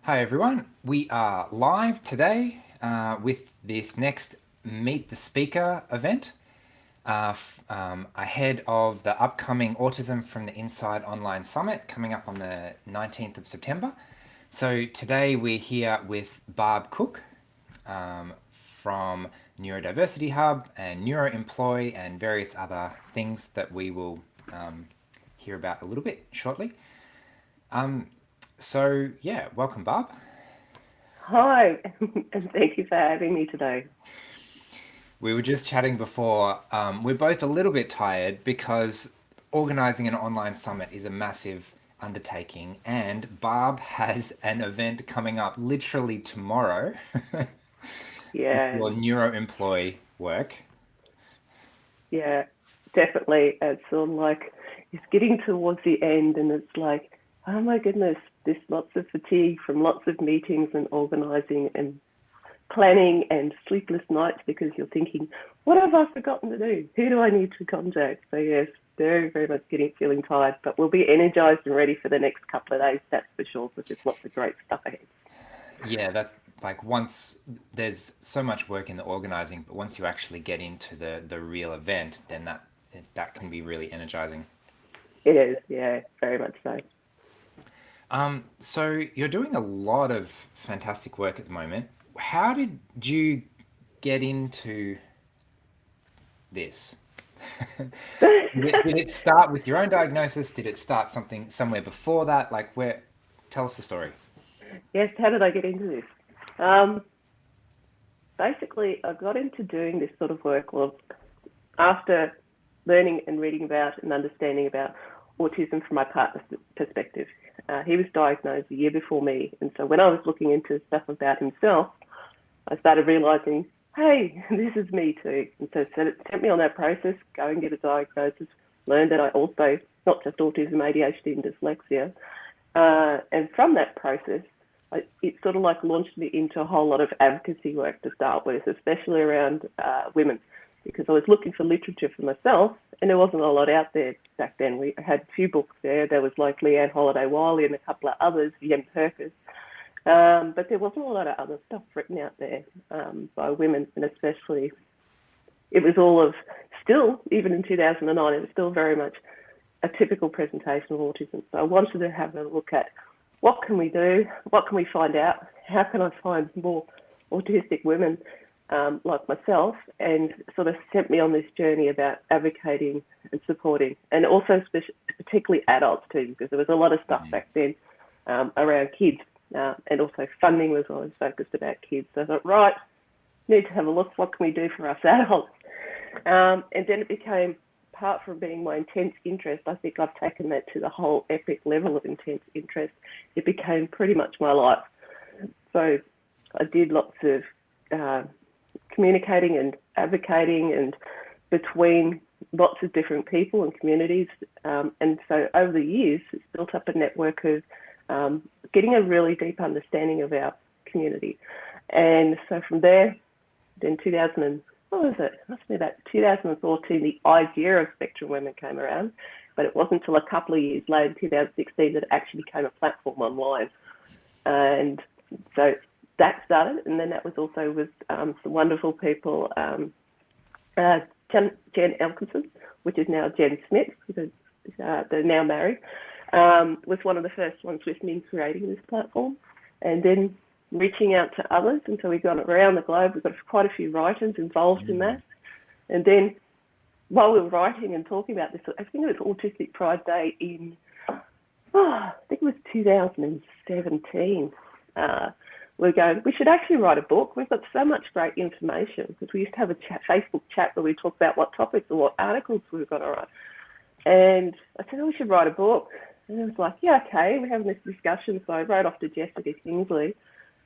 Hi everyone, we are live today with this next Meet the Speaker event ahead of the upcoming Autism from the Inside online summit coming up on the 19th of September. So today we're here with Barb Cook from Neurodiversity Hub and NeuroEmploy and various other things that we will hear about a little bit shortly. So yeah, welcome Barb. Hi, and thank you for having me today. We were just chatting before. We're both a little bit tired because organizing an online summit is a massive undertaking, and Barb has an event coming up literally tomorrow with Yeah, your NeuroEmploy work. yeah, definitely. It's sort of like it's getting towards the end, and it's like, oh my goodness, there's lots of fatigue from lots of meetings and organizing and planning and sleepless nights because you're thinking, what have I forgotten to do? Who do I need to contact? So yes, very, very much feeling tired, but we'll be energized and ready for the next couple of days, that's for sure, because there's lots of great stuff ahead. Yeah, that's like once there's so much work in the organizing, but once you actually get into the real event, then that can be really energizing. It is, yeah, very much so. So you're doing a lot of fantastic work at the moment. How did you get into this? Did it start with your own diagnosis? Did it start somewhere before that? Like where? Tell us the story. Yes, how did I get into this? Um, Basically, I got into doing this sort of work after learning and reading about and understanding about autism from my partner's perspective. He was diagnosed a year before me, and so when I was looking into stuff about himself, I started realizing, hey, this is me too. And so it sent me on that process, go and get a diagnosis, learned that I also, not just autism, ADHD and dyslexia. And from that process, it sort of like launched me into a whole lot of advocacy work to start with, especially around women, because I was looking for literature for myself, and there wasn't a lot out there back then. We had a few books there. There was like Leanne Holiday-Wiley and a couple of others, Jem Perkins, but there wasn't a lot of other stuff written out there by women, and especially it was all of still, even in 2009, it was still very much a typical presentation of autism. So I wanted to have a look at what can we do, what can we find out, how can I find more autistic women like myself, and sort of sent me on this journey about advocating and supporting, and also particularly adults too, because there was a lot of stuff back then around kids, and also funding was always focused about kids. So I thought, right, need to have a look, what can we do for us adults? And then it became, apart from being my intense interest, I think I've taken that to the whole epic level of intense interest. It became pretty much my life. So I did lots of communicating and advocating and between lots of different people and communities. And so over the years, it's built up a network of getting a really deep understanding of our community. And so from there, then what was it? It must be about 2014, the idea of Spectrum Women came around, but it wasn't until a couple of years later, 2016, that it actually became a platform online. And so that started, and then that was also with some wonderful people, Jen Elkinson, which is now Jen Smith, because they're now married, was one of the first ones with me in creating this platform, and then reaching out to others. And so we've gone around the globe. We've got quite a few writers involved in that. And then while we were writing and talking about this, I think it was Autistic Pride Day in, I think it was 2017. We're going, we should actually write a book. We've got so much great information, because we used to have a Facebook chat where we talk about what topics or what articles we were going to write. And I said, oh, we should write a book. And it was like, yeah, okay, we're having this discussion. So I wrote off to Jessica Kingsley.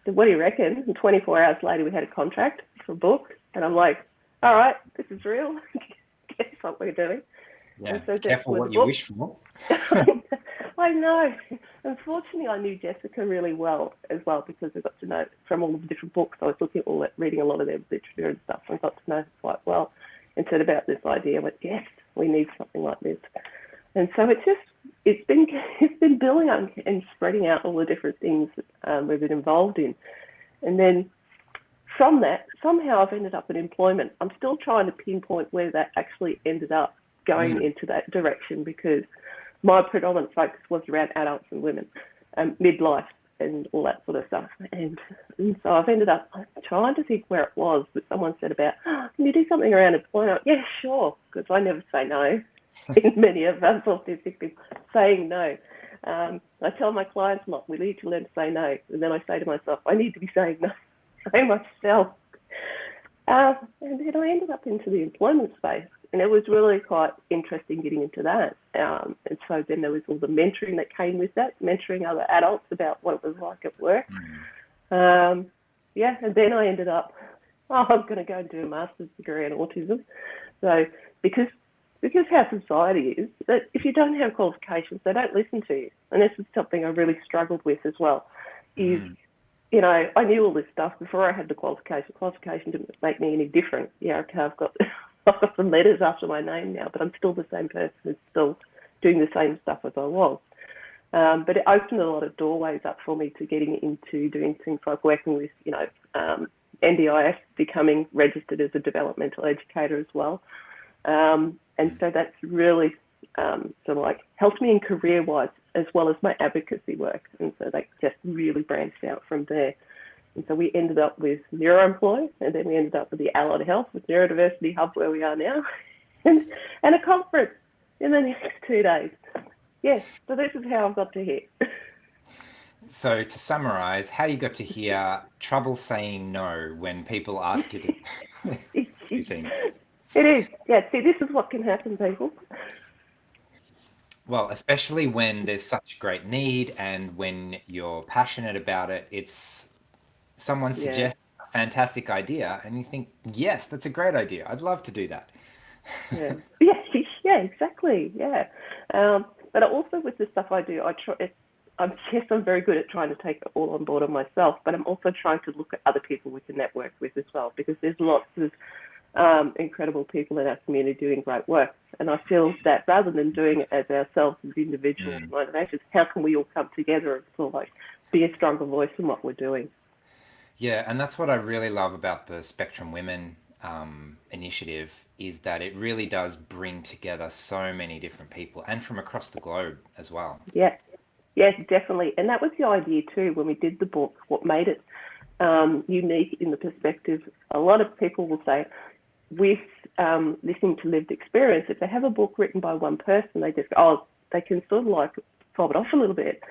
So what do you reckon? And 24 hours later, we had a contract for a book. And I'm like, all right, this is real. Guess what we're doing. Yeah, and so careful what you wish for. I know. Unfortunately, I knew Jessica really well as well, because I got to know from all the different books. I was reading a lot of their literature and stuff, and got to know her quite well. And said about this idea, I went, yes, we need something like this. And so it just it's been building up and spreading out all the different things we've been involved in. And then from that, somehow I've ended up in employment. I'm still trying to pinpoint where that actually ended up going into that direction, because my predominant focus was around adults and women, midlife and all that sort of stuff. And so I've ended up trying to think where it was, but someone said about, can you do something around employment? Yeah, sure, because I never say no. In many of us autistic people saying no. I tell my clients a lot, we need to learn to say no. And then I say to myself, I need to be saying no myself. And then I ended up into the employment space, and it was really quite interesting getting into that. And so then there was all the mentoring that came with that, mentoring other adults about what it was like at work. And then I ended up, I'm going to go and do a master's degree in autism. So because how society is, that if you don't have qualifications, they don't listen to you. And this is something I really struggled with as well, is, I knew all this stuff before I had the qualification. Qualification didn't make me any different. Yeah, okay, I've got some letters after my name now, but I'm still the same person who's still doing the same stuff as I was. But it opened a lot of doorways up for me to getting into doing things like working with, NDIS, becoming registered as a developmental educator as well. And so that's really sort of like helped me in career-wise as well as my advocacy work. And so that just really branched out from there. And so we ended up with NeuroEmploy, and then we ended up with the Allied Health with Neurodiversity Hub, where we are now, and a conference in the next 2 days. Yes, so this is how I've got to here. So to summarize, how you got to here, trouble saying no when people ask you to do things. It is. Yeah, see, this is what can happen, people. Well, especially when there's such great need and when you're passionate about it, it's someone suggests a fantastic idea and you think, yes, that's a great idea. I'd love to do that. Yeah, exactly. Yeah. But also with the stuff I do, I'm very good at trying to take it all on board on myself, but I'm also trying to look at other people we can network with as well, because there's lots of incredible people in our community doing great work. And I feel that rather than doing it as ourselves as individuals, motivations, how can we all come together and sort of like be a stronger voice in what we're doing? Yeah, and that's what I really love about the Spectrum Women initiative, is that it really does bring together so many different people and from across the globe as well. Yeah, yes, definitely. And that was the idea too when we did the book. What made it unique in the perspective, a lot of people will say, with listening to lived experience, if they have a book written by one person, they just they can sort of like fob it off a little bit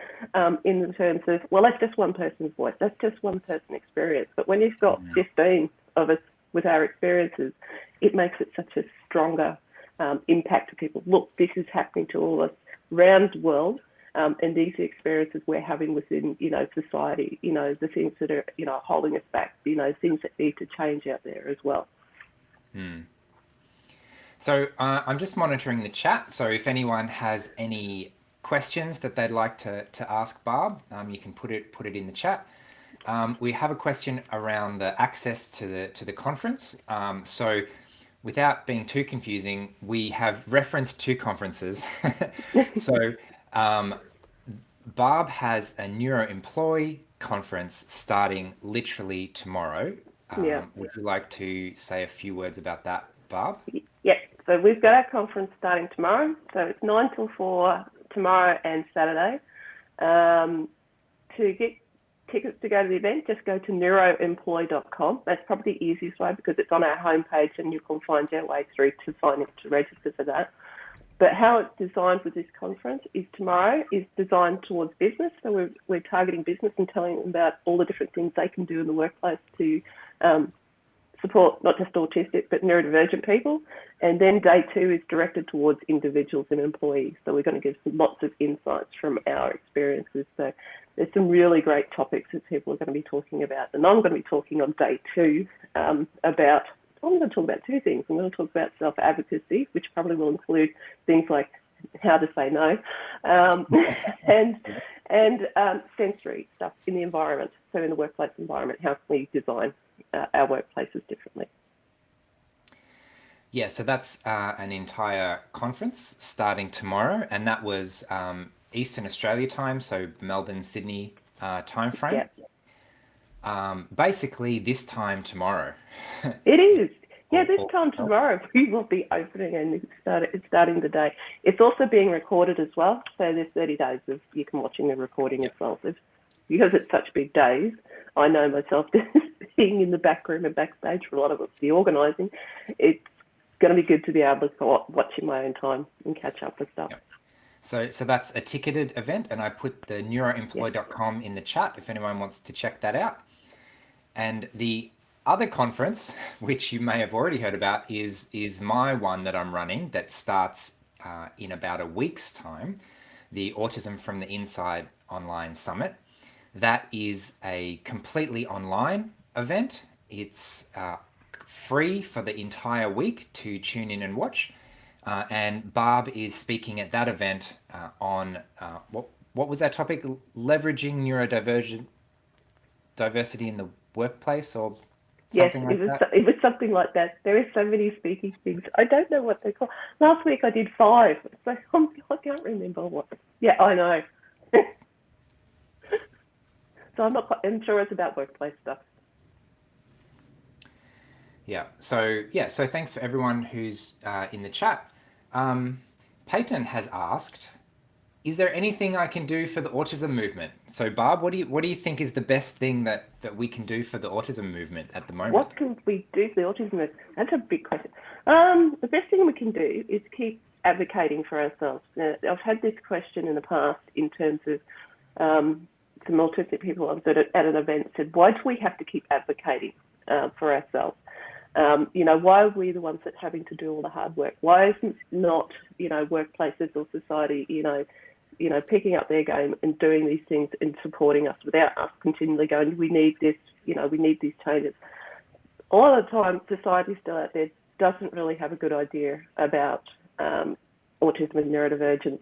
in the terms of, well, that's just one person's voice, that's just one person's experience. But when you've got 15 of us with our experiences, it makes it such a stronger impact to people. Look, this is happening to all of us around the world, and these are experiences we're having within, society, the things that are, holding us back, things that need to change out there as well. So I'm just monitoring the chat. So if anyone has any questions that they'd like to ask Barb, you can put it in the chat. We have a question around the access to the conference. So without being too confusing, we have referenced two conferences. So Barb has a NeuroEmploy conference starting literally tomorrow. Would you like to say a few words about that, Barb? Yeah, so we've got our conference starting tomorrow. So it's 9 till 4 tomorrow and Saturday. To get tickets to go to the event, just go to neuroemploy.com. That's probably the easiest way because it's on our homepage and you can find your way through to register for that. But how it's designed with this conference is tomorrow is designed towards business. So we're targeting business and telling them about all the different things they can do in the workplace to support not just autistic but neurodivergent people. And then day 2 is directed towards individuals and employees. So we're going to give lots of insights from our experiences. So there's some really great topics that people are going to be talking about. And I'm going to be talking on day 2 about, I'm going to talk about 2 things. I'm going to talk about self-advocacy, which probably will include things like how to say no, and sensory stuff in the environment. So in the workplace environment, how can we design our workplaces differently? Yeah, so that's an entire conference starting tomorrow, and that was Eastern Australia time, so Melbourne, Sydney time frame. Yeah, Basically, this time tomorrow. it is. Yeah, or, this or, time tomorrow we will be opening, and it's starting today. It's also being recorded as well, so there's 30 days of you can watching the recording yeah. as well. So because it's such big days, I know myself being in the back room and backstage for a lot of it, the organising, it's going to be good to be able to watch in my own time and catch up with stuff. Yeah. So that's a ticketed event, and I put the Yeah. neuroemploy.com in the chat if anyone wants to check that out. And the other conference, which you may have already heard about, is my one that I'm running that starts in about a week's time, the Autism from the Inside Online Summit. That is a completely online event. It's free for the entire week to tune in and watch. And Barb is speaking at that event on what was that topic? Leveraging neurodivergent diversity in the workplace or Yes, something like that. it was something like that. There are so many speaking things. I don't know what they're called. Last week I did 5. So I can't remember what. Yeah, I know. So I'm sure it's about workplace stuff. Yeah. So thanks for everyone who's in the chat. Peyton has asked, is there anything I can do for the autism movement? So Barb, what do you think is the best thing that we can do for the autism movement at the moment? What can we do for the autism movement? That's a big question. The best thing we can do is keep advocating for ourselves. Now, I've had this question in the past in terms of some autistic people I was at an event said, why do we have to keep advocating for ourselves? Why are we the ones that's having to do all the hard work? Why isn't not, workplaces or society, picking up their game and doing these things and supporting us without us continually going, we need this, we need these changes. A lot of the time, society still out there doesn't really have a good idea about autism and neurodivergence.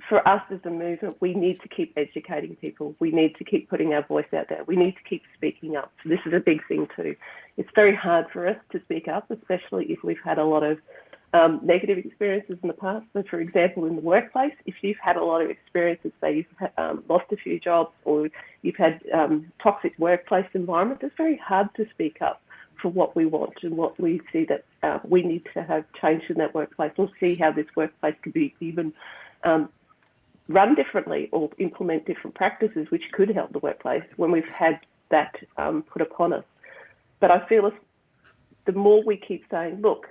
For us as a movement, we need to keep educating people. We need to keep putting our voice out there. We need to keep speaking up. So this is a big thing too. It's very hard for us to speak up, especially if we've had a lot of negative experiences in the past. So for example, in the workplace, if you've had a lot of experiences, say you've lost a few jobs or you've had toxic workplace environment, it's very hard to speak up for what we want and what we see that we need to have changed in that workplace, or see how this workplace could be even run differently or implement different practices which could help the workplace when we've had that put upon us. But I feel the more we keep saying, look,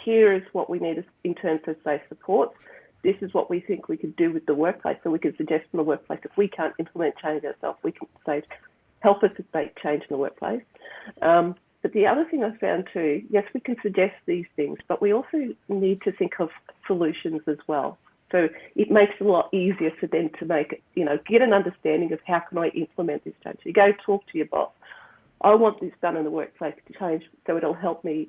here is what we need in terms of safe supports. This is what we think we could do with the workplace. So we can suggest in the workplace, if we can't implement change ourselves, we can say, help us to make change in the workplace. But the other thing I found too, yes, we can suggest these things, but we also need to think of solutions as well. So it makes it a lot easier for them to make, get an understanding of how can I implement this change. You go talk to your boss. I want this done in the workplace to change, so it'll help me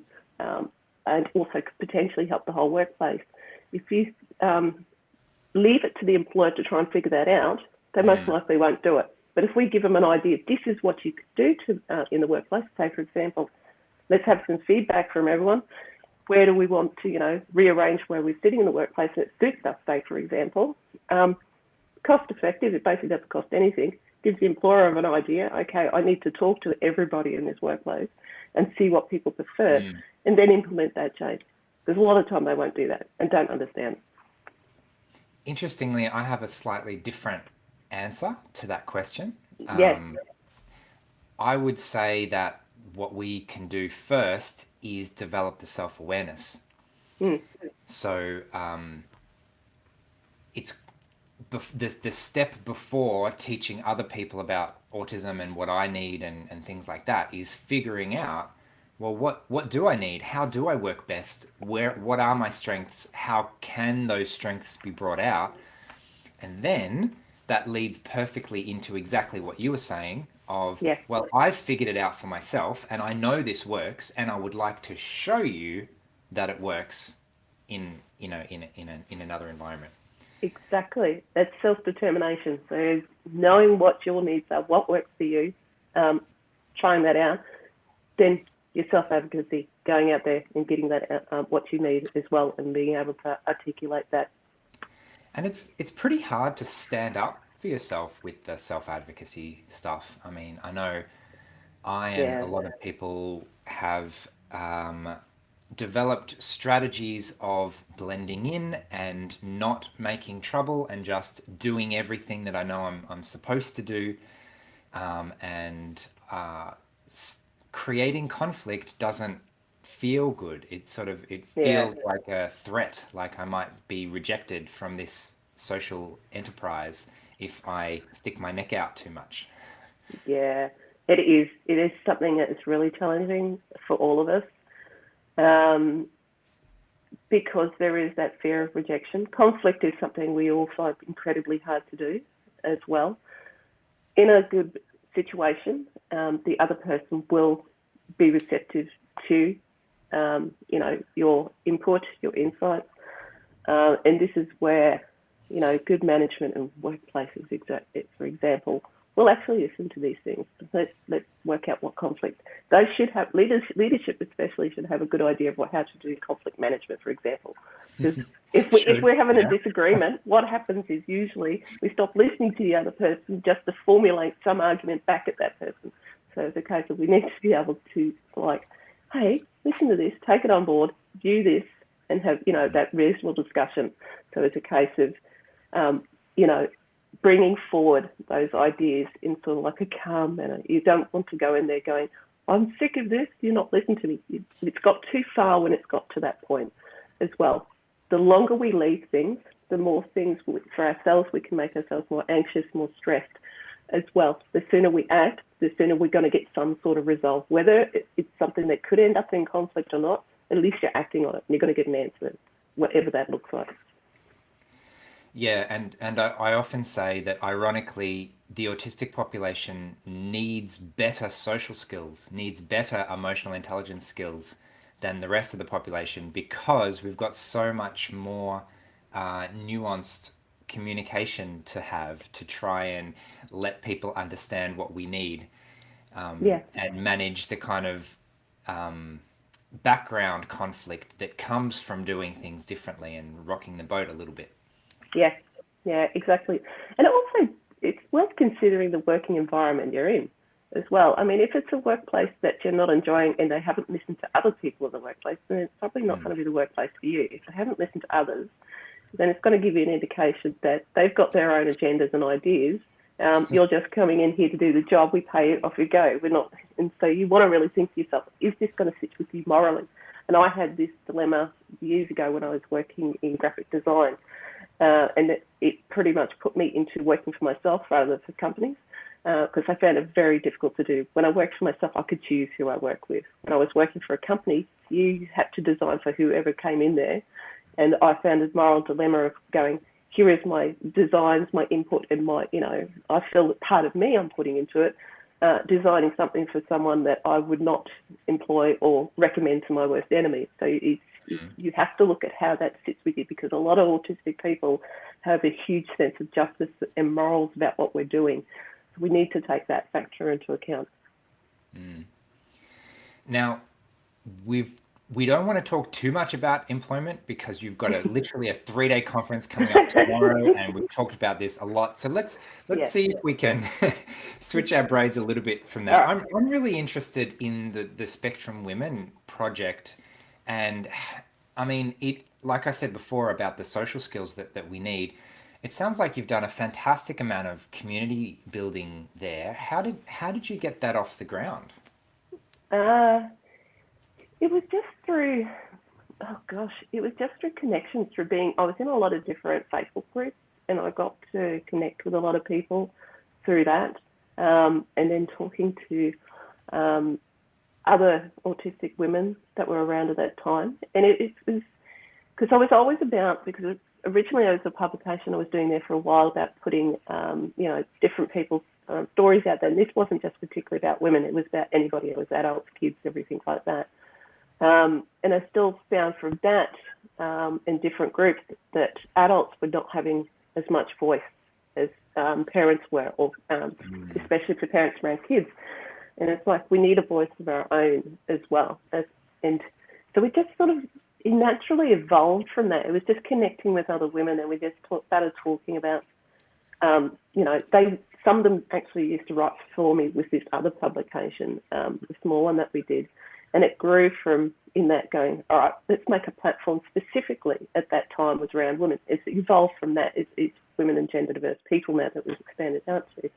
and also potentially help the whole workplace. If you leave it to the employer to try and figure that out, they most likely won't do it. But if we give them an idea, this is what you could do in the workplace, say, for example, let's have some feedback from everyone. Where do we want to, rearrange where we're sitting in the workplace? Let's do stuff, say, for example. Cost effective, it basically doesn't cost anything. Gives the employer an idea, okay, I need to talk to everybody in this workplace and see what people prefer, and then implement that change. There's a lot of time they won't do that and don't understand. Interestingly, I have a slightly different answer to that question. Yes. I would say that what we can do first is develop the self-awareness. So it's the step before teaching other people about autism and what I need and things like that is figuring out, well, what do I need? How do I work best? What are my strengths? How can those strengths be brought out? And then that leads perfectly into exactly what you were saying of, well, I've figured it out for myself and I know this works and I would like to show you that it works in another environment. Exactly. That's self-determination. So knowing what your needs are, what works for you, trying that out, then your self-advocacy. going out there and getting that what you need as well, and being able to articulate that. And it's pretty hard to stand up for yourself with the self-advocacy stuff. I mean, I know I and a Yeah, lot of people have developed strategies of blending in and not making trouble and just doing everything that I know I'm supposed to do. And creating conflict doesn't feel good. It yeah, feels like a threat, like I might be rejected from this social enterprise if I stick my neck out too much. yeah. It is. It is something that is really challenging for all of us, um, because there is that fear of rejection. Conflict is something we all find incredibly hard to do as well. In a good situation, the other person will be receptive to, your input, your insights, and this is where, good management and workplaces, for example, will actually listen to these things. Let's work out what conflict. They should have, leadership especially should have a good idea of how to do conflict management, for example. Because if we're having a disagreement, what happens is usually we stop listening to the other person just to formulate some argument back at that person. So it's a case of we need to be able to, like, hey, listen to this, take it on board, view this, and have, that reasonable discussion. So it's a case of, bringing forward those ideas in sort of like a calm manner. You don't want to go in there going, I'm sick of this, you're not listening to me. It's got too far when it's got to that point as well. The longer we leave things, the more things for ourselves, we can make ourselves more anxious, more stressed as well. The sooner we act, the sooner we're going to get some sort of resolve. Whether it's something that could end up in conflict or not, at least you're acting on it and you're going to get an answer, whatever that looks like. Yeah, and I often say that ironically, the autistic population needs better social skills, needs better emotional intelligence skills than the rest of the population because we've got so much more nuanced communication to have to try and let people understand what we need, Yeah, and manage the kind of background conflict that comes from doing things differently and rocking the boat a little bit. yeah, exactly. And also, it's worth considering the working environment you're in as well. I mean, if it's a workplace that you're not enjoying and they haven't listened to other people in the workplace, then it's probably not going to be the workplace for you. If they haven't listened to others, then it's going to give you an indication that they've got their own agendas and ideas. You're just coming in here to do the job. We pay you, off you go. We're not, and so you want to really think to yourself, is this going to sit with you morally? And I had this dilemma years ago when I was working in graphic design, and it pretty much put me into working for myself rather than for companies, because I found it very difficult to do. When I worked for myself, I could choose who I work with. When I was working for a company, you had to design for whoever came in there. And I found a moral dilemma of going, here is my designs, my input, and my, I feel that part of me I'm putting into it, designing something for someone that I would not employ or recommend to my worst enemy. So you have to look at how that sits with you, because a lot of autistic people have a huge sense of justice and morals about what we're doing. So we need to take that factor into account. Now, we don't want to talk too much about employment because you've got literally a 3-day conference coming up tomorrow, and we've talked about this a lot. So let's see if we can switch our braids a little bit from that. Right. I'm really interested in the Spectrum Women project, and I mean it. Like I said before about the social skills that we need. It sounds like you've done a fantastic amount of community building there. How did you get that off the ground? It was just through, connections, through I was in a lot of different Facebook groups, and I got to connect with a lot of people through that, and then talking to other autistic women that were around at that time. And it was, because I was always about, because originally it was a publication I was doing there for a while about putting, different people's stories out there. And this wasn't just particularly about women, it was about anybody. It was adults, kids, everything like that. And I still found from that in different groups that adults were not having as much voice as parents were, or especially for parents around kids. And it's like we need a voice of our own as well. And so we just sort of naturally evolved from that. It was just connecting with other women, and we just started talking about, some of them actually used to write for me with this other publication, the small one that we did. And it grew from in that going, all right, let's make a platform specifically at that time was around women. It's evolved from that. It's women and gender diverse people now that we've expanded out to.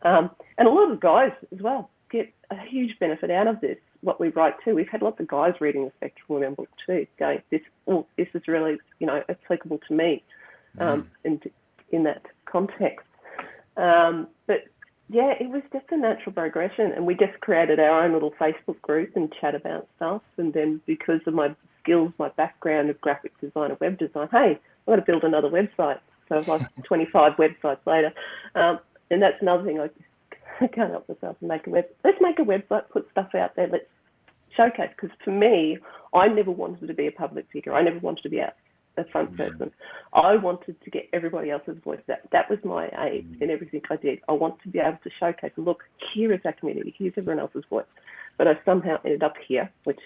And a lot of guys as well get a huge benefit out of this, what we write too. We've had lots of guys reading the Spectrum Women book too, going, this is really, applicable to me, and in that context. But yeah, it was just a natural progression, and we just created our own little Facebook group and chat about stuff. And then because of my skills, my background of graphic design and web design, hey, I've got to build another website. So I've like 25 websites later. And that's another thing, I can't help myself and make a website. Let's make a website, put stuff out there, let's showcase. Because for me, I never wanted to be a public figure. I never wanted to be a front person. I wanted to get everybody else's voice. That was my aim in everything I did. I want to be able to showcase, look, here is our community, here's everyone else's voice. But I somehow ended up here, which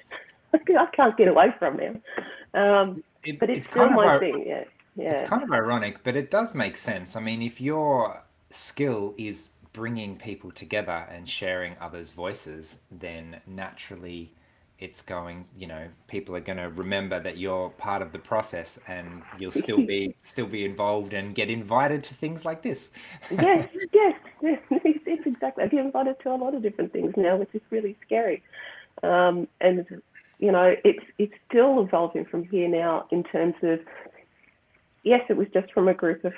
I can't get away from now. But it's still my thing, yeah. It's kind of ironic, but it does make sense. I mean, if your skill is bringing people together and sharing others' voices, then naturally it's going, people are going to remember that you're part of the process, and you'll still be involved and get invited to things like this. Yes, it's exactly. I get invited to a lot of different things now, which is really scary. And it's still evolving from here now in terms of, yes, it was just from a group of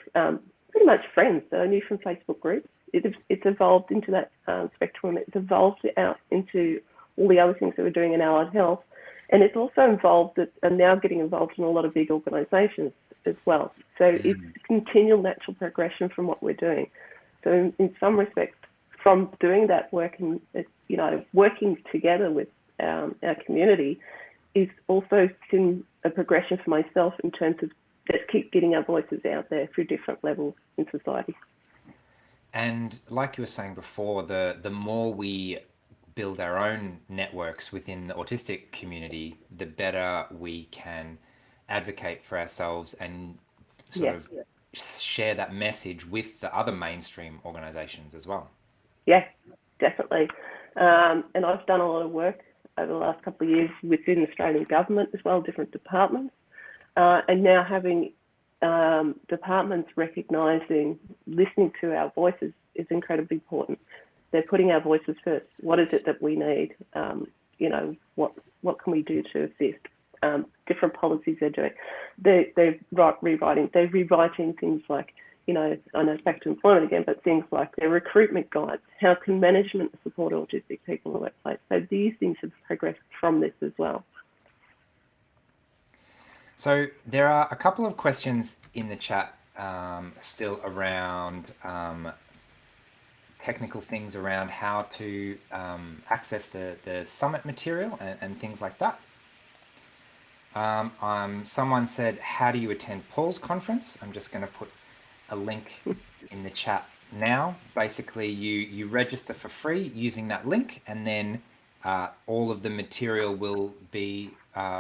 pretty much friends that I knew from Facebook groups. It's evolved into that spectrum. It's evolved out into all the other things that we're doing in allied health. And it's also involved that are now getting involved in a lot of big organisations as well. So it's continual natural progression from what we're doing. So in some respects, from doing that work and, working together with our community is also been a progression for myself in terms of let's keep getting our voices out there through different levels in society. And like you were saying before, the more we build our own networks within the autistic community, the better we can advocate for ourselves and sort of share that message with the other mainstream organisations as well. Yeah, definitely. And I've done a lot of work over the last couple of years within the Australian government as well, different departments, and now having departments recognising, listening to our voices is incredibly important. They're putting our voices first. What is it that we need? What can we do to assist? Different policies they're doing. They're rewriting things like, I know it's back to employment again, but things like their recruitment guides. How can management support autistic people in the workplace? So these things have progressed from this as well. So there are a couple of questions in the chat still around technical things around how to access the summit material and things like that. Someone said, how do you attend Paul's conference? I'm just going to put a link in the chat now. Basically, you register for free using that link, and then all of the material will be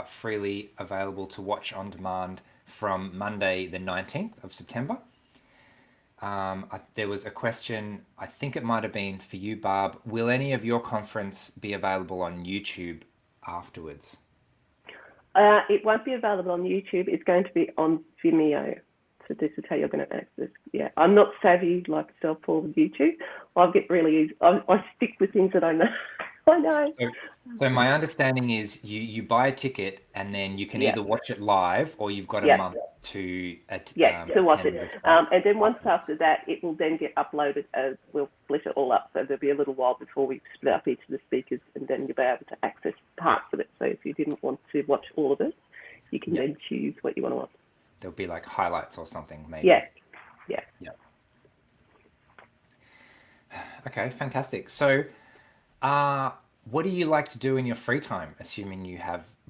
freely available to watch on demand from Monday, the 19th of September. There was a question, I think it might have been for you, Barb. Will any of your conference be available on YouTube afterwards? It won't be available on YouTube. It's going to be on Vimeo. So this is how you're going to access. Yeah, I'm not savvy like yourself, Paul, with YouTube. I get really easy. I stick with things that I know. I know. So my understanding is you buy a ticket and then you can either watch it live or you've got a month to watch it. And then once after that, it will then get uploaded as we'll split it all up. So there'll be a little while before we split up each of the speakers, and then you'll be able to access parts of it. So if you didn't want to watch all of it, you can then choose what you want to watch. There'll be like highlights or something, maybe. Yeah. Okay, fantastic. So, what do you like to do in your free time, assuming you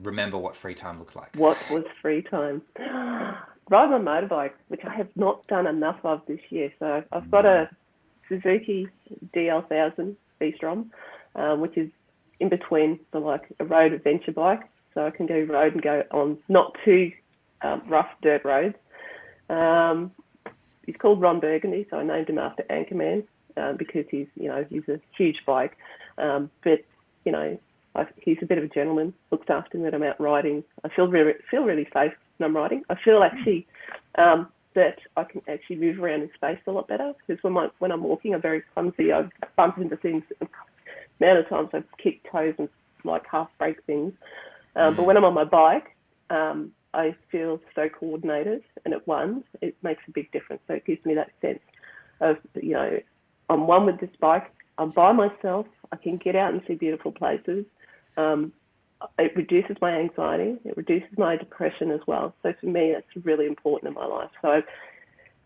remember what free time looks like? What was free time? Ride my motorbike, which I have not done enough of this year. So I've got a Suzuki DL1000 V-Strom, which is in between, so like a road adventure bike, so I can go road and go on not too rough dirt roads. He's called Ron Burgundy, so I named him after Anchorman because he's a huge bike. But he's a bit of a gentleman. Looks after me when I'm out riding. I feel really safe when I'm riding. I feel actually that I can actually move around in space a lot better, because when I'm walking, I'm very clumsy. I bump into things. The amount of times I've kicked toes and like half break things. But when I'm on my bike, I feel so coordinated, and at once it makes a big difference. So it gives me that sense of, I'm one with this bike. I'm by myself. I can get out and see beautiful places. It reduces my anxiety. It reduces my depression as well. So for me, that's really important in my life. So,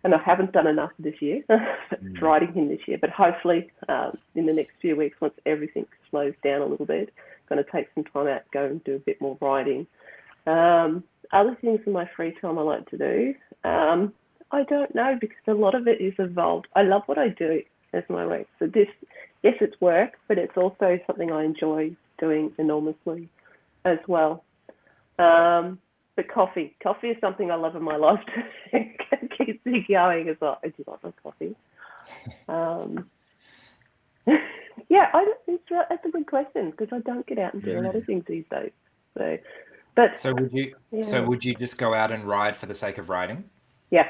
and I haven't done enough this year, riding him this year, but hopefully in the next few weeks, once everything slows down a little bit, I'm going to take some time out, go and do a bit more riding. Other things in my free time I like to do, I don't know, because a lot of it is evolved. I love what I do as my work. So this, yes, it's work, but it's also something I enjoy doing enormously as well. But coffee is something I love in my life to keep me going as well. I do like my coffee. Yeah, that's a good question, because I don't get out and do a lot of things these days. So would you just go out and ride for the sake of riding? Yeah,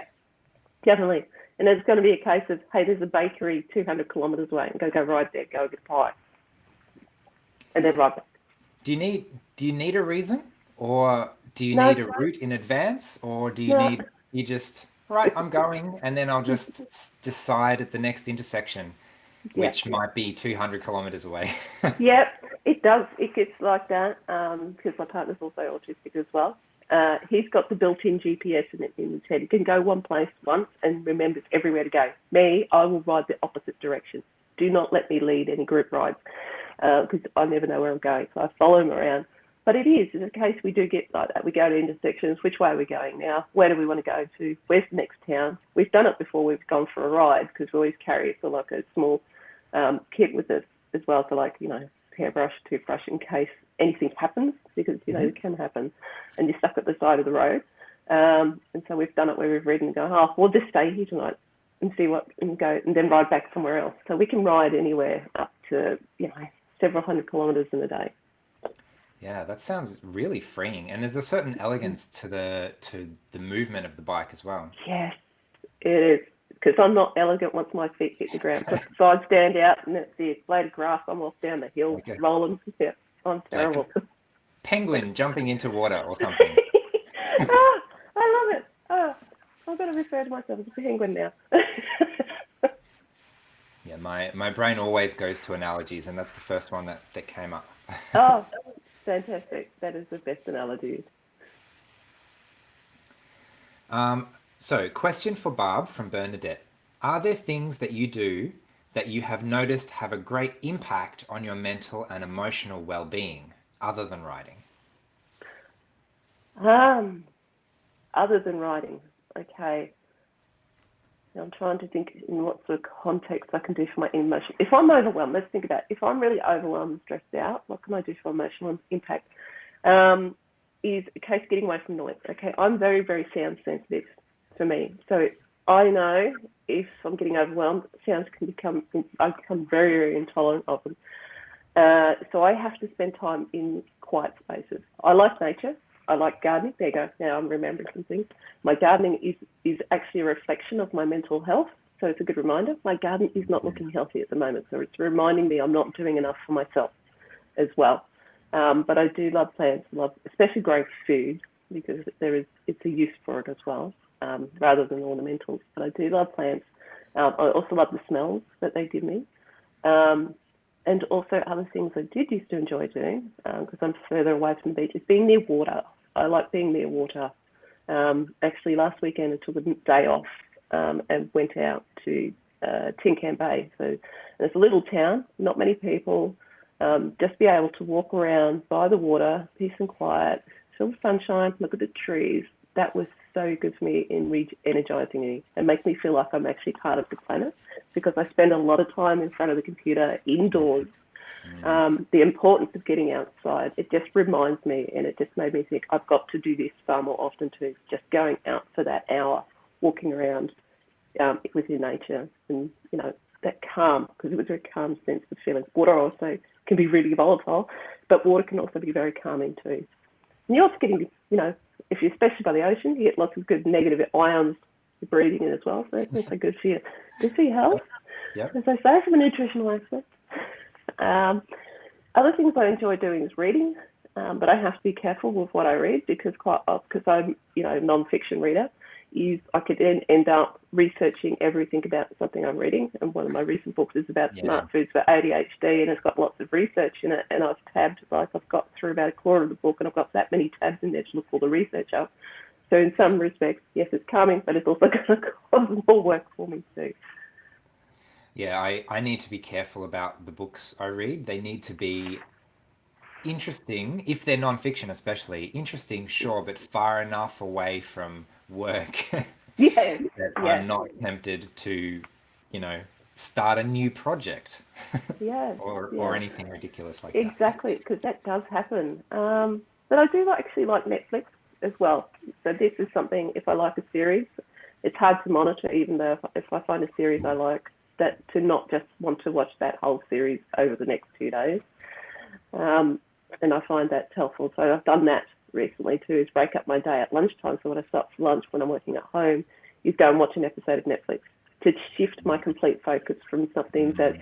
definitely. And it's going to be a case of, hey, there's a bakery 200 kilometres away, and go ride there, go get a pie, and then ride back. Do you need a reason, or do you need a route in advance, or do you just, right, I'm going, and then I'll just decide at the next intersection, which might be 200 kilometres away? Yeah, it does. It gets like that, because my partner's also autistic as well. He's got the built-in GPS in his head. He can go one place once and remembers everywhere to go. Me, I will ride the opposite direction. Do not let me lead any group rides, because I never know where I'm going. So I follow him around. But it's a case we do get like that. We go to intersections. Which way are we going now? Where do we want to go to? Where's the next town? We've done it before. We've gone for a ride, because we always carry it for like a small kit with us as well. So like, hairbrush, toothbrush, in case anything happens, because it can happen, and you're stuck at the side of the road. And so we've done it where we've ridden and go, we'll just stay here tonight and see and go, and then ride back somewhere else. So we can ride anywhere up to several hundred kilometres in a day. Yeah, that sounds really freeing, and there's a certain elegance to the movement of the bike as well. Yes, it is, because I'm not elegant once my feet hit the ground. Put the side stand out, and it's the blade of grass. I'm off down the hill, rolling. Yeah, I'm terrible. Like a penguin jumping into water or something. I love it. I've got to refer to myself as a penguin now. Yeah, my brain always goes to analogies, and that's the first one that came up. Oh, fantastic. That is the best analogy. So, question for Barb from Bernadette. Are there things that you do that you have noticed have a great impact on your mental and emotional well-being, other than riding? Other than riding, okay. Now I'm trying to think in what sort of context I can do for my emotion. If I'm overwhelmed, let's think about it. If I'm really overwhelmed and stressed out, what can I do for emotional impact? Is a case getting away from noise. Okay, I'm very, very sound sensitive for me. So I know if I'm getting overwhelmed, sounds I become very, very intolerant of them. So I have to spend time in quiet spaces. I like nature. I like gardening. There you go. Now I'm remembering some things. My gardening is actually a reflection of my mental health. So it's a good reminder. My garden is not looking healthy at the moment. So it's reminding me I'm not doing enough for myself as well. But I do love plants, especially growing food, because it's a use for it as well, rather than ornamentals. But I do love plants. I also love the smells that they give me. And also other things I did used to enjoy doing, because I'm further away from the beach, is being near water. I like being near water. Actually, last weekend I took a day off and went out to Tin Can Bay. So it's a little town, not many people. Just be able to walk around by the water, peace and quiet, feel the sunshine, look at the trees. That was so good for me in re-energizing me and make me feel like I'm actually part of the planet, because I spend a lot of time in front of the computer indoors. The importance of getting outside, it just reminds me, and it just made me think I've got to do this far more often too, just going out for that hour, walking around within nature, and that calm, because it was a very calm sense of feeling. Water also can be really volatile, but water can also be very calming too. And you're also getting, if you're especially by the ocean, you get lots of good negative ions you're breathing in as well, so that's also good for your health, as I say, from a nutritional aspect. Other things I enjoy doing is reading, but I have to be careful with what I read because I'm a non-fiction reader. I could then end up researching everything about something I'm reading, and one of my recent books is about smart foods for ADHD, and it's got lots of research in it, and I've got through about a quarter of the book, and I've got that many tabs in there to look all the research up. So in some respects, yes, it's calming, but it's also going to cause more work for me too. Yeah, I need to be careful about the books I read. They need to be interesting, if they're non-fiction especially. Interesting, sure, but far enough away from work that I'm not tempted to, start a new project or anything ridiculous like that. Exactly, because that does happen. But I do actually like Netflix as well. So this is something, if I like a series, it's hard to monitor, even though if I find a series I like, that to not just want to watch that whole series over the next 2 days. And I find that helpful. So I've done that recently too, is break up my day at lunchtime. So when I stop for lunch, when I'm working at home, is go and watch an episode of Netflix to shift my complete focus from something that's,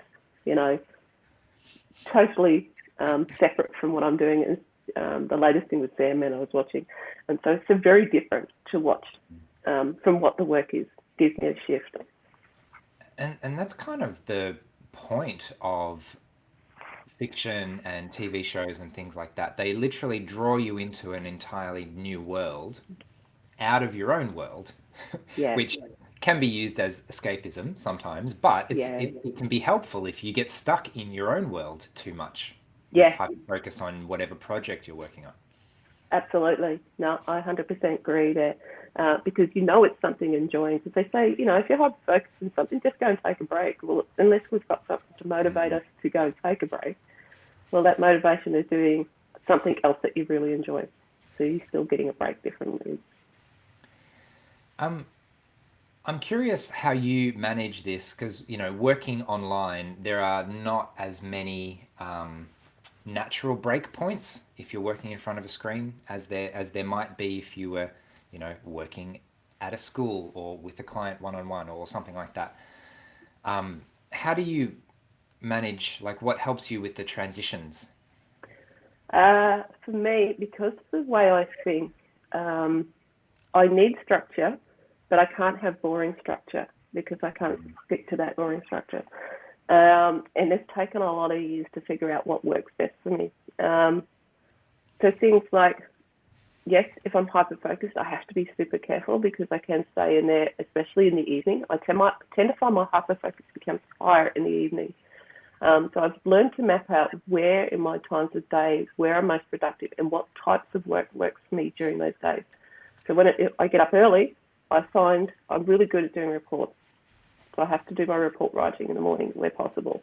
totally separate from what I'm doing. And the latest thing was Sandman I was watching. And so it's very different to watch from what the work is. Gives me a shift. And that's kind of the point of fiction and TV shows and things like that. They literally draw you into an entirely new world out of your own world, which can be used as escapism sometimes, but it can be helpful if you get stuck in your own world too much. Have to focus on whatever project you're working on. Absolutely. No, I 100% agree there. Because it's something enjoying. Because they say, if you're hyper-focused on something, just go and take a break. Well, unless we've got something to motivate us to go and take a break, well, that motivation is doing something else that you really enjoy. So you're still getting a break differently. I'm curious how you manage this because, working online, there are not as many natural break points if you're working in front of a screen as there might be if you were working at a school or with a client one-on-one or something like that. How do you manage, what helps you with the transitions? For me, because of the way I think, I need structure, but I can't have boring structure because I can't stick to that boring structure. And it's taken a lot of years to figure out what works best for me. So things like, yes, if I'm hyper-focused, I have to be super careful because I can stay in there, especially in the evening. I tend to find my hyper-focus becomes higher in the evening. So I've learned to map out where in my times of day, where I'm most productive and what types of work works for me during those days. So when I get up early, I find I'm really good at doing reports. So I have to do my report writing in the morning where possible.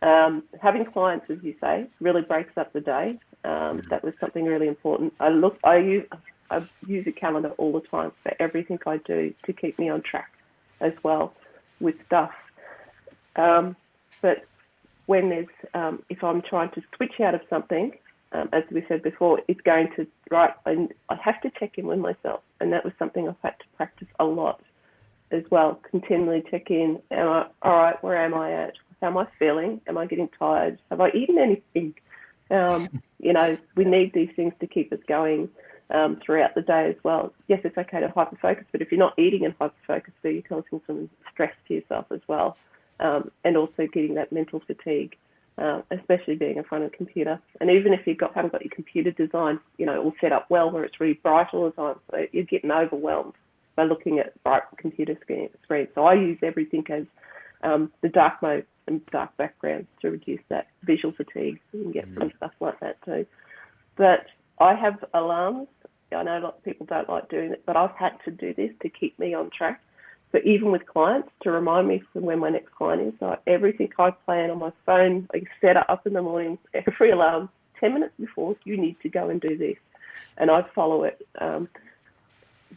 Having clients, as you say, really breaks up the day. That was something really important. I use a calendar all the time for everything I do to keep me on track as well with stuff. But when there's, if I'm trying to switch out of something, as we said before, it's going to, I have to check in with myself. And that was something I've had to practice a lot as well. Continually check in. All right, where am I at? How am I feeling? Am I getting tired? Have I eaten anything? We need these things to keep us going throughout the day as well. Yes, it's okay to hyper-focus, but if you're not eating and hyper-focused, so you're causing some stress to yourself as well. And also getting that mental fatigue, especially being in front of a computer. And even if haven't got your computer designed, all set up well where it's really bright all the time, so you're getting overwhelmed by looking at bright computer screen. So I use everything as the dark mode and dark background to reduce that visual fatigue. You can get some stuff like that too. But I have alarms. I know a lot of people don't like doing it, but I've had to do this to keep me on track. But even with clients, to remind me from when my next client is, so everything I plan on my phone, I set it up in the morning, every alarm, 10 minutes before, you need to go and do this. And I follow it.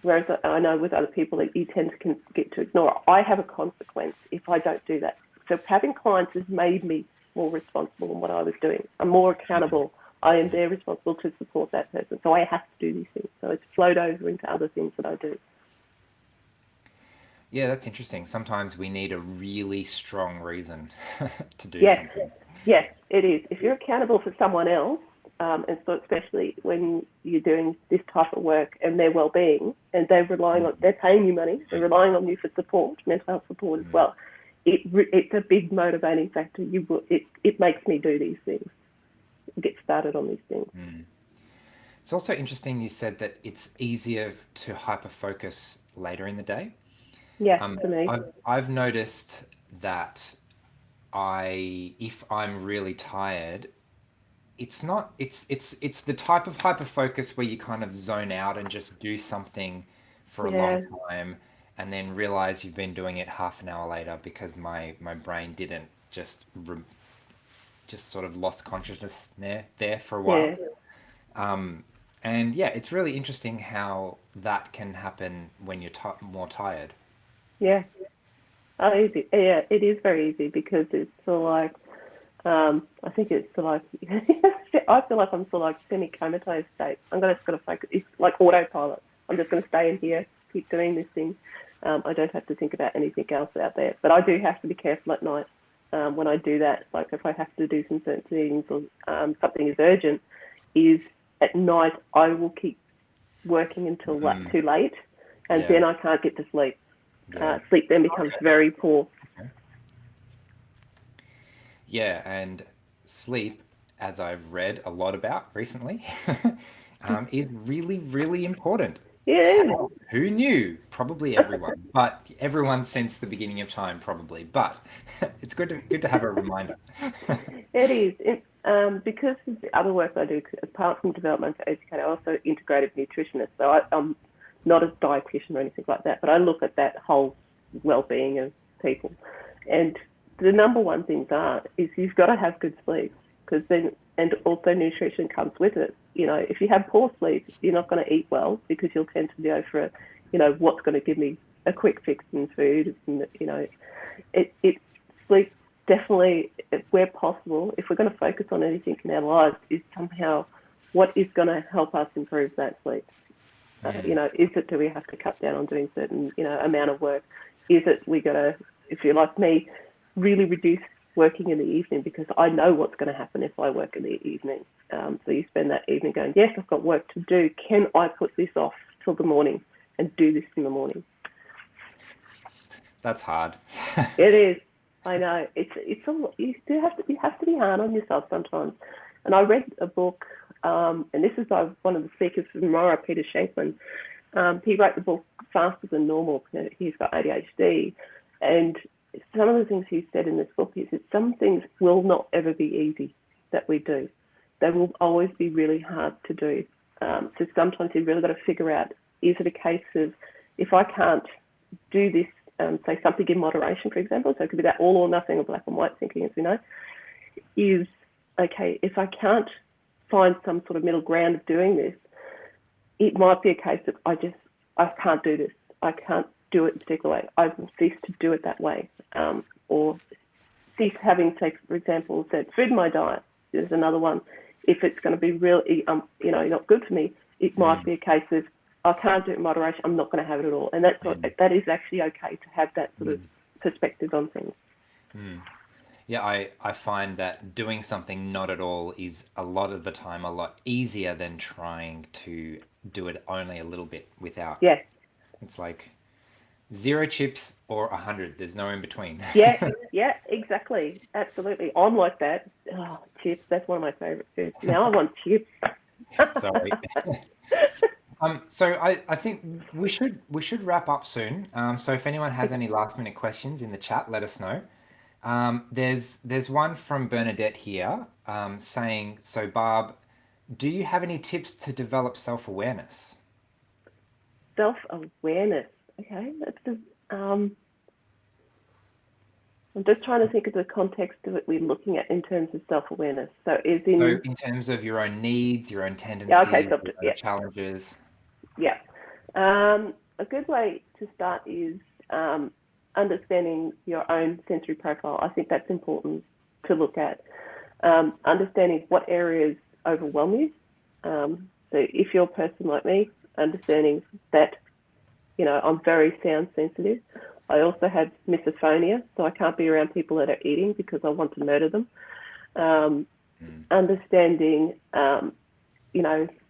Whereas I know with other people that you tend to get to ignore. I have a consequence if I don't do that. So having clients has made me more responsible in what I was doing. I'm more accountable. I am there responsible to support that person. So I have to do these things. So it's flowed over into other things that I do. Yeah, that's interesting. Sometimes we need a really strong reason to do Yes, something. yes, it is. If you're accountable for someone else, and so especially when you're doing this type of work and their well-being, and they're paying you money, they're relying on you for support, mental health support as well. It's a big motivating factor. It makes me do these things, get started on these things. It's also interesting you said that it's easier to hyper-focus later in the day. Yes, for me. I've noticed that if I'm really tired, it's the type of hyper focus where you kind of zone out and just do something for a long time and then realize you've been doing it half an hour later because my brain didn't just sort of lost consciousness there for a while. And yeah, it's really interesting how that can happen when you're more tired. Yeah. Oh, easy. Yeah, it is very easy because it's sort of like, I think it's sort of like, I feel like I'm sort of like semi-comatose state. I'm just going to focus. It's like autopilot. I'm just going to stay in here, keep doing this thing. I don't have to think about anything else out there. But I do have to be careful at night when I do that. Like if I have to do some certain things or something is urgent, is at night I will keep working until too late, and then I can't get to sleep. Sleep then becomes very poor. Yeah, and sleep, as I've read a lot about recently, is really, really important. Yeah. Who knew? Probably everyone, but everyone since the beginning of time, probably. But it's good to have a reminder. It is. Because of the other work I do, apart from developmental educator, I'm also integrative nutritionist. So I'm not a dietitian or anything like that, but I look at that whole well-being of people. And the number one things is you've got to have good sleep, because then, and also nutrition comes with it. You know, if you have poor sleep, you're not going to eat well because you'll tend to go for what's going to give me a quick fix in food. And, sleep definitely, where possible, if we're going to focus on anything in our lives, is somehow what is going to help us improve that sleep. Do we have to cut down on doing certain, amount of work? Is it we got to, if you're like me, really reduce working in the evening, because I know what's going to happen if I work in the evening. So you spend that evening going, yes, I've got work to do. Can I put this off till the morning and do this in the morning? That's hard. It is. I know. You have to be hard on yourself sometimes. And I read a book, and this is one of the speakers from Mara, Peter Shanklin. He wrote the book Faster Than Normal. He's got ADHD, and some of the things he said in this book is that some things will not ever be easy that we do. They will always be really hard to do. So sometimes you've really got to figure out, is it a case of, if I can't do this, say something in moderation, for example, so it could be that all or nothing or black and white thinking, as we know, is, okay, if I can't find some sort of middle ground of doing this, it might be a case of I can't do this. I can't do it in a particular way. I will cease to do it that way. Or cease having, say, for example, said food in my diet. There's another one. If it's going to be really, not good for me, it might be a case of I can't do it in moderation. I'm not going to have it at all. And that is actually okay to have that sort of perspective on things. Yeah, I find that doing something not at all is a lot of the time a lot easier than trying to do it only a little bit without. Yeah. It's like 0 chips or 100. There's no in between. Yeah, exactly. Absolutely. I'm like that. Oh, chips, that's one of my favorite foods. Now I want chips. Sorry. So I think we should wrap up soon. So if anyone has any last minute questions in the chat, let us know. There's one from Bernadette here saying, so Barb, do you have any tips to develop self-awareness? Self-awareness. Okay, Um, I'm just trying to think of the context of it we're looking at in terms of self-awareness. So So in terms of your own needs, your own yeah, okay, tendencies, so, your own yeah, challenges. yeah. A good way to start is understanding your own sensory profile. I think that's important to look at. Understanding what areas overwhelm you. So if you're a person like me, understanding that, I'm very sound sensitive. I also have misophonia, so I can't be around people that are eating because I want to murder them. Understanding,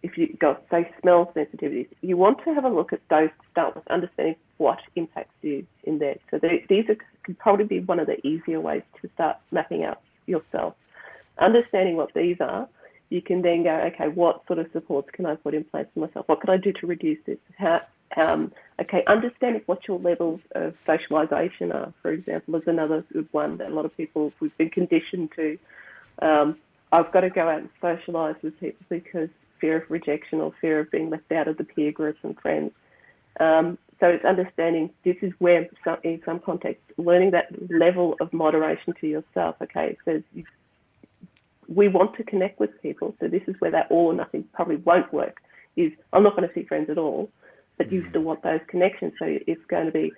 if you've got, say, smell sensitivities, you want to have a look at those to start with, understanding what impacts you in there. So these could probably be one of the easier ways to start mapping out yourself. Understanding what these are, you can then go, okay, what sort of supports can I put in place for myself? What can I do to reduce this? Understanding what your levels of socialisation are, for example, is another good one that a lot of people, we've been conditioned to. I've got to go out and socialise with people because fear of rejection or fear of being left out of the peer groups and friends. So it's understanding this is where, in some context, learning that level of moderation to yourself. Okay, so we want to connect with people, so this is where that all or nothing probably won't work. Is I'm not going to see friends at all, but you still want those connections. So it's going to be,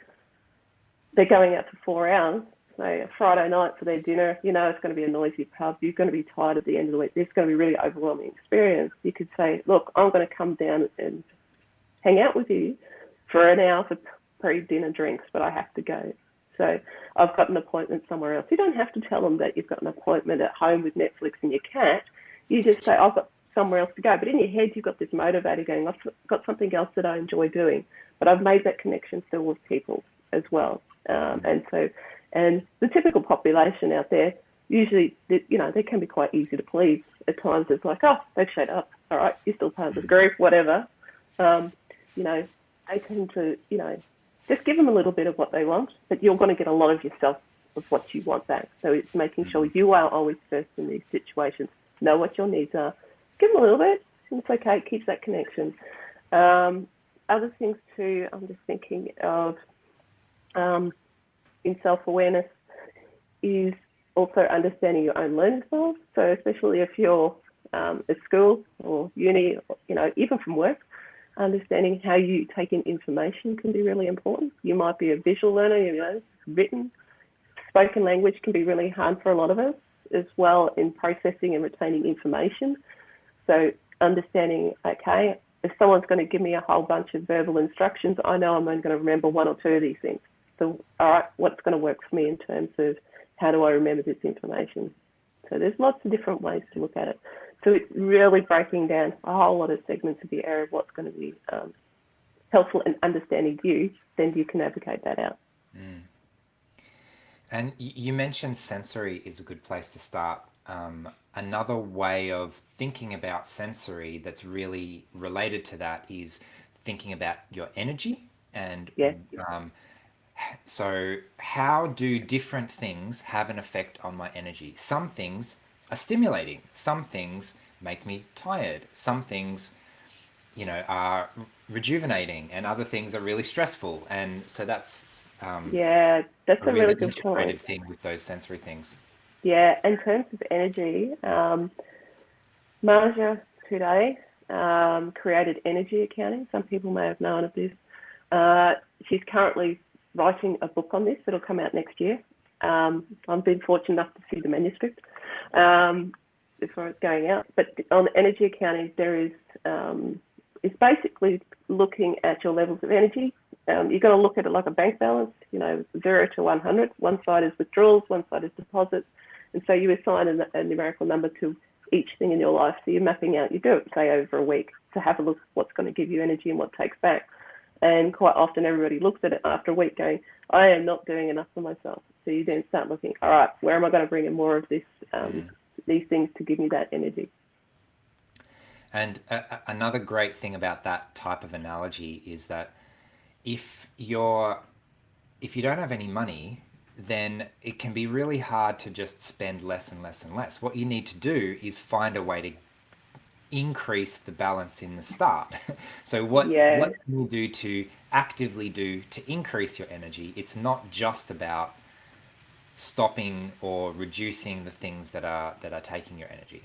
they're going out for 4 hours, say a Friday night for their dinner, it's going to be a noisy pub, you're going to be tired at the end of the week, this is going to be a really overwhelming experience. You could say, look, I'm going to come down and hang out with you for an hour for pre-dinner drinks, but I have to go. So I've got an appointment somewhere else. You don't have to tell them that you've got an appointment at home with Netflix and your cat. You just say, I've got somewhere else to go. But in your head, you've got this motivator going, I've got something else that I enjoy doing. But I've made that connection still with people as well. And the typical population out there, usually, they can be quite easy to please. At times it's like, oh, they've shut up. All right, you're still part of the group, whatever. They tend to, just give them a little bit of what they want, but you're going to get a lot of yourself of what you want back. So it's making sure you are always first in these situations. Know what your needs are. Give them a little bit. It's okay. It keeps that connection. Other things too, I'm just thinking of in self-awareness is also understanding your own learning styles. So especially if you're at school or uni, even from work, understanding how you take in information can be really important. You might be a visual learner, written, spoken language can be really hard for a lot of us as well in processing and retaining information. So understanding, okay, if someone's going to give me a whole bunch of verbal instructions, I know I'm only going to remember 1 or 2 of these things. So, all right, what's going to work for me in terms of how do I remember this information? So there's lots of different ways to look at it. So it's really breaking down a whole lot of segments of the area of what's going to be helpful in understanding you, then you can navigate that out. And you mentioned sensory is a good place to start. Another way of thinking about sensory that's really related to that is thinking about your energy. And Yeah. so how do different things have an effect on my energy? Some things are stimulating. Some things make me tired. Some things, are rejuvenating, and other things are really stressful. And so that's that's a really good integrated point. thing with those sensory things. Yeah, in terms of energy, Marja today created energy accounting. Some people may have known of this. She's currently writing a book on this that'll come out next year. I've been fortunate enough to see the manuscript before it's going out. But on energy accounting, there is it's basically looking at your levels of energy. You've got to look at it like a bank balance, 0 to 100. One side is withdrawals, one side is deposits. And so you assign a numerical number to each thing in your life. So you're mapping out, you do it, say, over a week to have a look at what's going to give you energy and what takes back. And quite often everybody looks at it after a week going, I am not doing enough for myself. So you then start looking, all right, where am I going to bring in more of this, these things to give me that energy? And another great thing about that type of analogy is that if you don't have any money, then it can be really hard to just spend less and less and less. What you need to do is find a way to increase the balance in the start. So what can you do to actively do to increase your energy. It's not just about stopping or reducing the things that are taking your energy.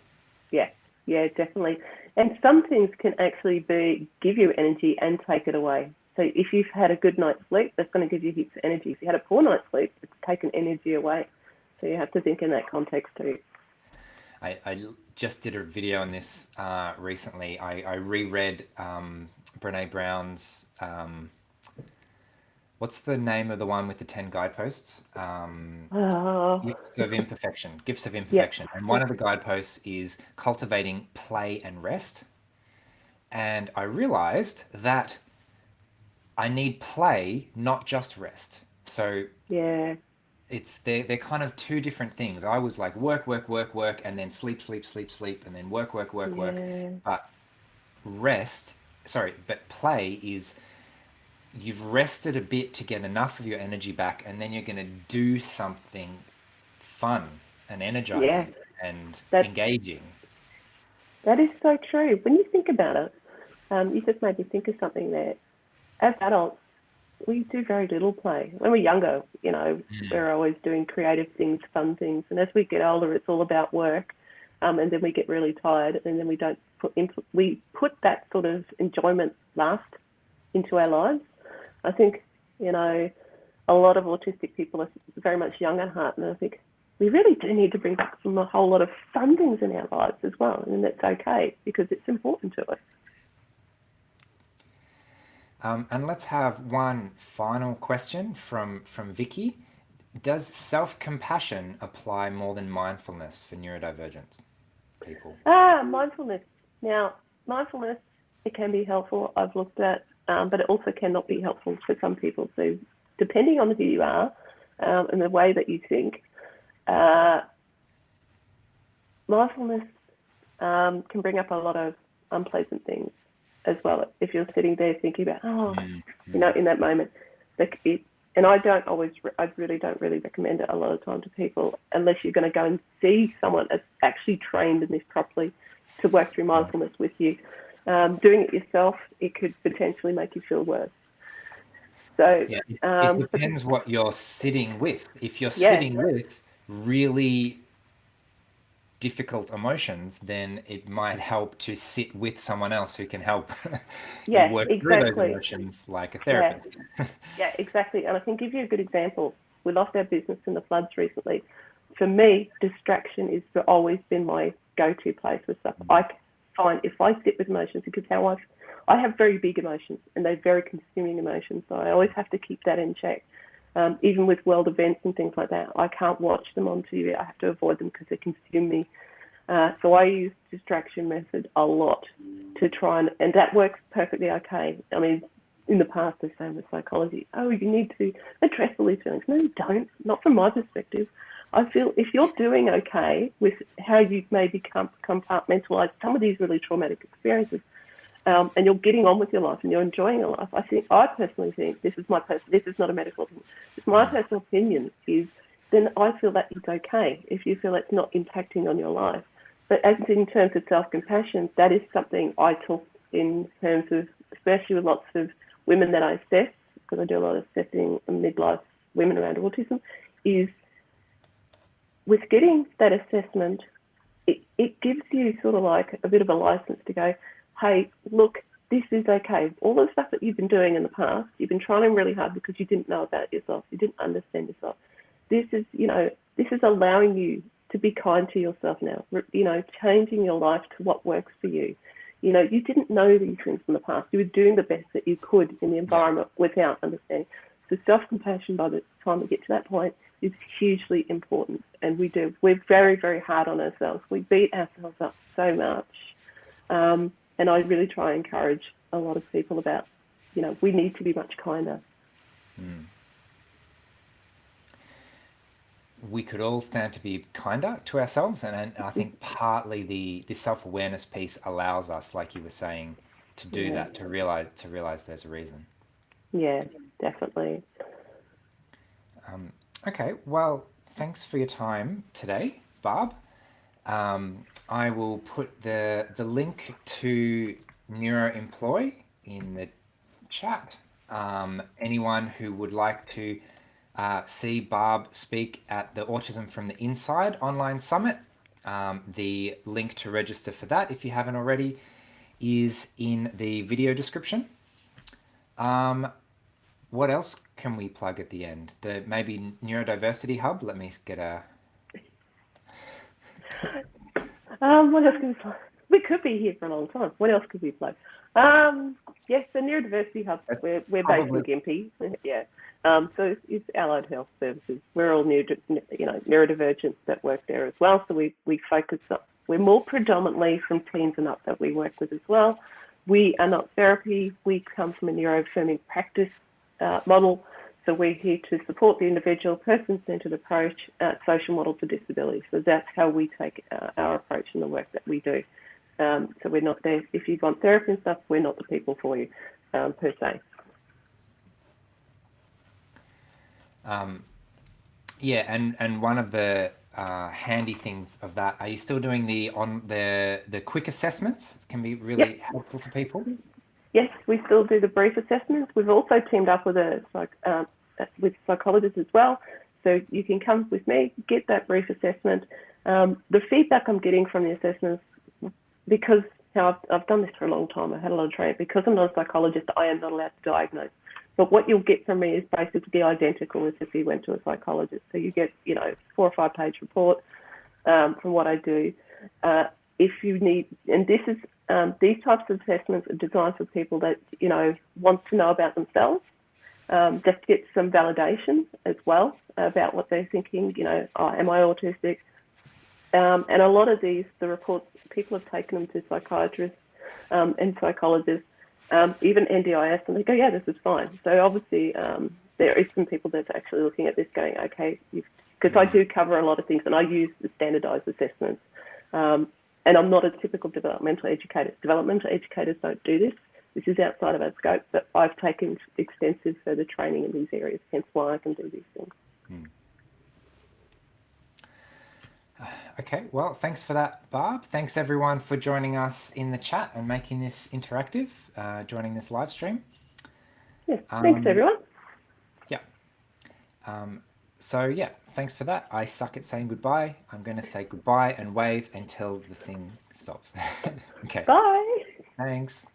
Yeah, definitely. And some things can actually give you energy and take it away. So if you've had a good night's sleep, that's going to give you heaps of energy. If you had a poor night's sleep, it's taken energy away. So you have to think in that context too. I just did a video on this recently. I reread Brene Brown's, what's the name of the one with the 10 guideposts? Gifts of Imperfection. Gifts of Imperfection. And one of the guideposts is cultivating play and rest. And I realized that I need play, not just rest. So yeah, they're kind of two different things. I was like work, and then sleep, and then work. But but play is you've rested a bit to get enough of your energy back, and then you're going to do something fun and energizing and engaging. That is so true. When you think about it, you just made me think of something there. As adults, we do very little play. When we're younger, we're always doing creative things, fun things. And as we get older, it's all about work. And then we get really tired, and then we put that sort of enjoyment last into our lives. I think, a lot of autistic people are very much young at heart, and I think we really do need to bring back a whole lot of fun things in our lives as well, and that's okay because it's important to us. And let's have one final question from Vicky. Does self-compassion apply more than mindfulness for neurodivergent people? Mindfulness. Now, mindfulness, it can be helpful. I've looked at, but it also cannot be helpful for some people. So depending on who you are and the way that you think, mindfulness can bring up a lot of unpleasant things as well. If you're sitting there thinking about, in that moment, and I really don't recommend it a lot of time to people unless you're going to go and see someone that's actually trained in this properly to work through mindfulness with you. Doing it yourself, it could potentially make you feel worse. So it depends what you're sitting with. If you're sitting with really difficult emotions, then it might help to sit with someone else who can help work through those emotions, like a therapist. Yeah, exactly. And I can give you a good example. We lost our business in the floods recently. For me, distraction has always been my go-to place for stuff. I find if I sit with emotions, because I have very big emotions and they're very consuming emotions, so I always have to keep that in check. Even with world events and things like that, I can't watch them on TV. I have to avoid them because they consume me. So I use distraction method a lot to try and that works perfectly okay. I mean, in the past, they're saying with psychology, you need to address all these feelings. No, you don't. Not from my perspective. I feel if you're doing okay with how you maybe compartmentalize some of these really traumatic experiences, and you're getting on with your life and you're enjoying your life, I personally think this is not a medical opinion. It's my personal opinion then I feel that is okay if you feel it's not impacting on your life. But as in terms of self-compassion, that is something I took in terms of, especially with lots of women that I assess, because I do a lot of assessing midlife women around autism, is with getting that assessment, it gives you sort of like a bit of a license to go, hey, look, this is okay. All the stuff that you've been doing in the past, you've been trying really hard because you didn't know about yourself, you didn't understand yourself. This is allowing you to be kind to yourself now, changing your life to what works for you. You didn't know these things in the past. You were doing the best that you could in the environment without understanding. So self-compassion, by the time we get to that point, is hugely important. And we're very, very hard on ourselves. We beat ourselves up so much. And I really try and encourage a lot of people about, we need to be much kinder. We could all stand to be kinder to ourselves, and I think partly the self-awareness piece allows us, like you were saying, to do that, to realize there's a reason. Yeah, definitely. Okay, well, thanks for your time today, Barb. I will put the link to NeuroEmploy in the chat. anyone who would like to see Barb speak at the Autism from the Inside online summit, the link to register for that, if you haven't already, is in the video description. What else can we plug at the end? The maybe Neurodiversity Hub. Let me get a. What else can we plug? We could be here for a long time. What else could we plug? Yes, the Neurodiversity Hub. We're based in Gympie. Yeah. So it's allied health services. We're all neurodivergent that work there as well. So we focus on. We're more predominantly from teens and up that we work with as well. We are not therapy. We come from a neuroaffirming practice model. So we're here to support the individual, person-centered approach, social model for disability. So that's how we take our approach in the work that we do. So we're not there. If you want therapy and stuff, we're not the people for you, per se. Yeah, and one of the handy things of that, are you still doing the quick assessments? It can be really helpful for people. Yes, we still do the brief assessments. We've also teamed up with with psychologists as well. So you can come with me, get that brief assessment. The feedback I'm getting from the assessments, because I've done this for a long time, I've had a lot of training, because I'm not a psychologist, I am not allowed to diagnose. But what you'll get from me is basically identical as if you went to a psychologist. So you get, 4 or 5 page report from what I do. If you need, and this is, these types of assessments are designed for people that, want to know about themselves, just to get some validation as well about what they're thinking, am I autistic? And a lot of the reports, people have taken them to psychiatrists and psychologists, even NDIS, and they go, yeah, this is fine. So obviously there is some people that's actually looking at this going, okay, because I do cover a lot of things and I use the standardized assessments. And I'm not a typical developmental educator. Developmental educators don't do this. This is outside of our scope, but I've taken extensive further training in these areas, hence why I can do these things. Okay, well, thanks for that, Barb. Thanks everyone for joining us in the chat and making this interactive, joining this live stream. Yeah, thanks everyone. Yeah. So yeah, thanks for that. I suck at saying goodbye. I'm going to say goodbye and wave until the thing stops. Okay. Bye. Thanks.